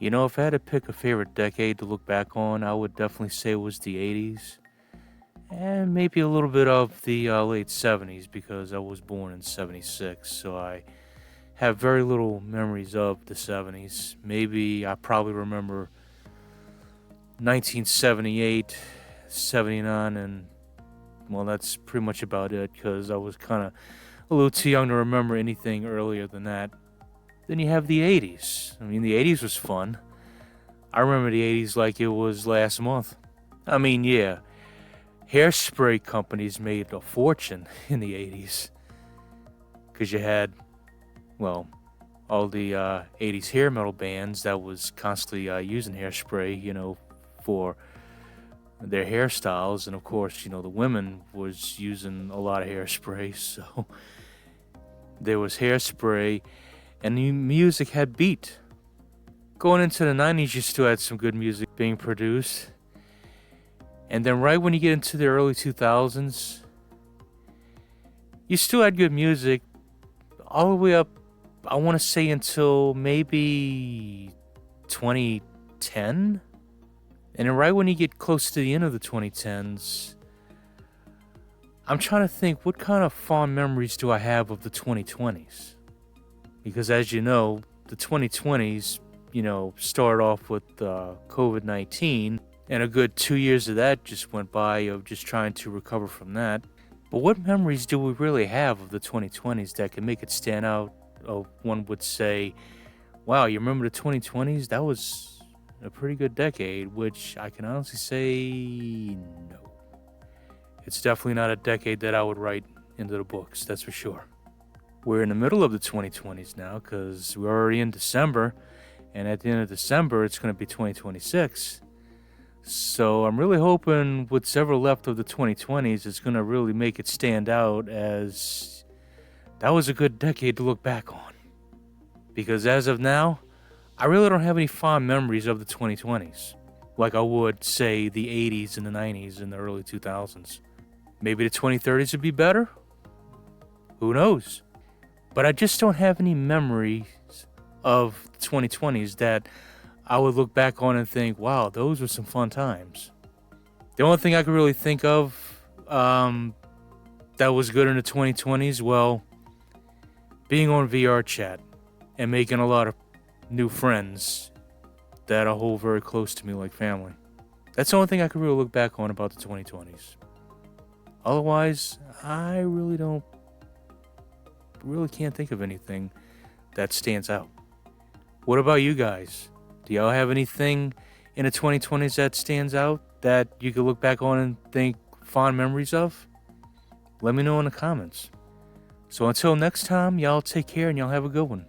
If I had to pick a favorite decade to look back on, I would definitely say it was the 80s and maybe a little bit of the late 70s because I was born in 76. So I have very little memories of the 70s. Maybe I probably remember 1978, 79, and well, that's pretty much about it because I was kind of a little too young to remember anything earlier than that. Then you have the 80s. I mean, the 80s was fun. I remember the 80s like it was last month. I mean, yeah, hairspray companies made a fortune in the 80s because you had, well, all the 80s hair metal bands that was constantly using hairspray, for their hairstyles. And of course, the women was using a lot of hairspray. So there was hairspray and the music had beat. Going into the 90s, you still had some good music being produced. And then right when you get into the early 2000s, you still had good music all the way up, I want to say, until maybe 2010. And then right when you get close to the end of the 2010s, I'm trying to think, what kind of fond memories do I have of the 2020s? Because as you know, the 2020s, started off with COVID-19, and a good 2 years of that just went by of just trying to recover from that. But what memories do we really have of the 2020s that can make it stand out? One would say, wow, you remember the 2020s? That was a pretty good decade, which I can honestly say no. It's definitely not a decade that I would write into the books, that's for sure. We're in the middle of the 2020s now because we're already in December, and at the end of December, it's going to be 2026. So I'm really hoping what's ever left of the 2020s is going to really make it stand out as that was a good decade to look back on. Because as of now, I really don't have any fond memories of the 2020s, like I would, say, the 80s and the 90s and the early 2000s. Maybe the 2030s would be better? Who knows? But I just don't have any memories of the 2020s that I would look back on and think, wow, those were some fun times. The only thing I could really think of that was good in the 2020s, well, being on VRChat and making a lot of new friends that I hold very close to me like family. That's the only thing I could really look back on about the 2020s. Otherwise, I really can't think of anything that stands out. What about you guys? Do y'all have anything in the 2020s that stands out that you could look back on and think fond memories of? Let me know in the comments. So until next time, y'all take care and y'all have a good one.